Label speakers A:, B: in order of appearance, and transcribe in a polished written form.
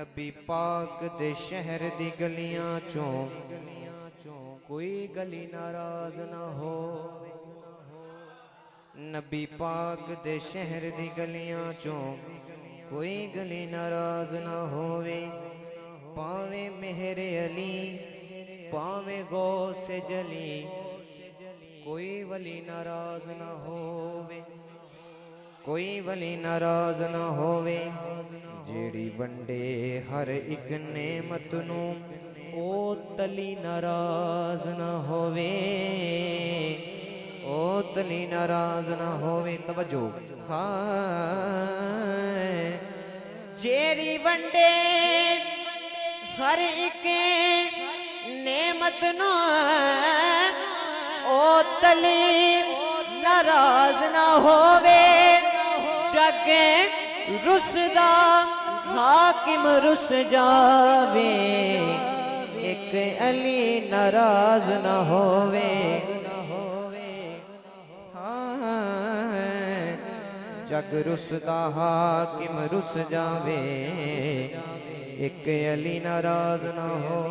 A: नबी पाक दे शहर दी गलियां चों
B: कोई गली नाराज ना हो।
A: नबी पाक दे शहर दी गलियां चों कोई गली नाराज ना होवे। पावे मेहरे अली पावे गौ से जली
B: कोई वली नाराज ना होवे।
A: कोई वली नाराज ना होवे। जेड़ी वंडे हर एक नेमत नू
B: ओ तली नाराज ना होवे।
A: ओ तली नाराज ना होवे। तवज्जो हाय जेड़ी वंडे हर एक नेमत नू ओ तली नाराज ना होवे। जग रुसदा हाकिम रुस जावे एक अली नाराज ना होवे। जग रुसदा हाकिम रुस जावे एक अली नाराज ना हो।